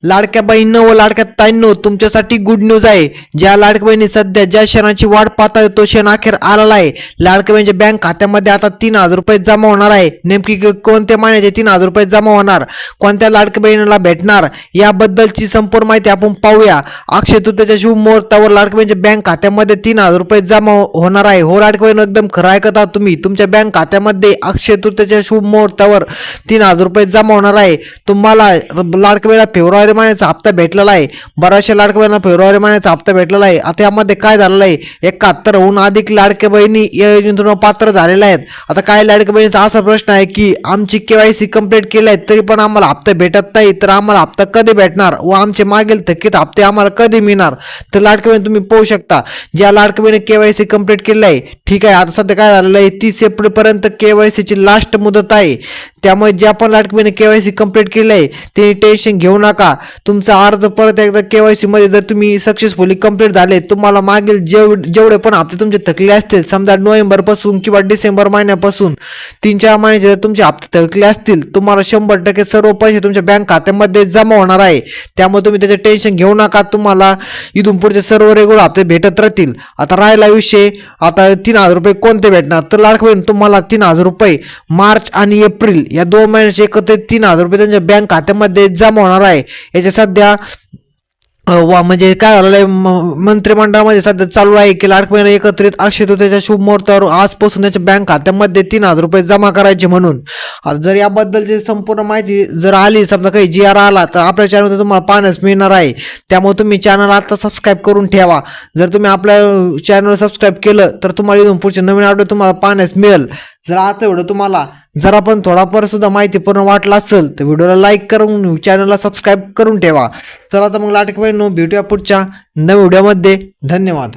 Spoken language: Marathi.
लाडक्या बहिणींनो व लाडक्या ताईंनो, तुमच्यासाठी गुड न्यूज आहे। ज्या लाडक्या बहिणी सध्या ज्या क्षणाची वाट पाहत आहे तो क्षण अखेर आलेला आहे। लाडक्या बहिणीच्या बँक खात्यामध्ये आता 3,000 रुपये जमा होणार आहे। नेमकी कोणत्या महिन्याचे 3,000 रुपये जमा होणार, कोणत्या लाडक्या बहिणीला भेटणार, याबद्दलची संपूर्ण माहिती आपण पाहूया। अक्षय तृतीयेच्या शुभ मुहूर्तावर लाडक्या बहिणीच्या बँक खात्यामध्ये 3,000 रुपये जमा होणार आहे। हो लाडक्या बहिणी, एकदम खरं ऐकता तुम्ही, तुमच्या बँक खात्यामध्ये अक्षय तृतीयेच्या शुभ मुहूर्तावर 3,000 रुपये जमा होणार आहे। तुम्हाला लाडक्या बहिणीला फेब्रुवारी महिन्याचा हप्ता भेटलेला आहे। बऱ्याचशा लाडक्या बहिणींना फेब्रुवारी महिन्याचा हप्ता भेटलेला आहे। आता यामध्ये काय झालेलं आहे, 71हून अधिक लाडक्या बहिणी या योजनेतून पात्र झालेल्या आहेत। आता काय लाडक्या बहिणीचा असा प्रश्न आहे की आमची केवायसी कंप्लीट केली आहे तरी पण आम्हाला हप्ता भेटत नाही, तर आम्हाला हप्ता कधी भेटणार व आमचे मागील थकीत हप्ते आम्हाला कधी मिळणार। तर लाडक्या बहिणी तुम्ही पाहू शकता, ज्या लाडक्या बहिणी केवायसी कंप्लीट केली आहे, ठीक आहे, आता सध्या काय झालेलं आहे, 30 एप्रिल पर्यंत केवायसीची लास्ट मुदत आहे। त्यामुळे ज्या पण लाडक्या बहिणी केवायसी कंप्लीट केली आहे ते टेन्शन घेऊ नका। तुमचा अर्ज परत एकदा केवायसी मध्ये जर तुम्ही सक्सेसफुली कंप्लीट झाले, तुम्हाला मागील जेवढे पण हप्ते तुमचे थकले असतील, समजा नोव्हेंबर पासून किंवा डिसेंबर महिन्यापासून 3-4 महिन्याचे जर तुमचे हप्ते थकले असतील, तुम्हाला 100% सर्व पैसे तुमच्या बँक खात्यामध्ये जमा होणार आहे। त्यामुळे तुम्ही त्याचे टेन्शन घेऊ नका, तुम्हाला इथून पुढचे सर्व रेग्युलर हप्ते भेटत राहतील। आता राहिला विषय, आता 3,000 रुपये कोणते भेटणार, तर लाडक्या बहिणी तुम्हाला 3,000 रुपये मार्च आणि एप्रिल या 2 महिन्याचे एकत्रित 3,000 रुपये त्यांच्या बँक खात्यामध्ये जमा होणार आहे। याच्या सध्या म्हणजे काय झालेलं आहे, मंत्रिमंडळामध्ये सध्या चालू आहे की लाडक्या बहिणी एकत्रित अक्षय तृतीयेच्या शुभ मुहूर्तावर आजपासून त्याच्या बँक खात्यामध्ये 3,000 रुपये जमा करायचे म्हणून। जर याबद्दलची संपूर्ण माहिती जर आली, समजा काही जी आर आला, तर आपल्या चॅनलवर तुम्हाला पाहण्यास मिळणार आहे। त्यामुळे तुम्ही चॅनल आता सबस्क्राईब करून ठेवा। जर तुम्ही आपल्या चॅनल सबस्क्राईब केलं तर तुम्हाला इथून पुढचे नवीन अपडेट तुम्हाला पाहण्यास मिळेल। जर आजचा व्हिडिओ तुम्हाला जरा पण थोडाफार सुद्धा माहितीपूर्ण वाटला असेल तर व्हिडिओला लाईक करून चॅनलला सबस्क्राईब करून ठेवा। चला तर मग लाडक्या बहिणींनो, भेटूया पुढच्या नव्या व्हिडिओमध्ये। धन्यवाद।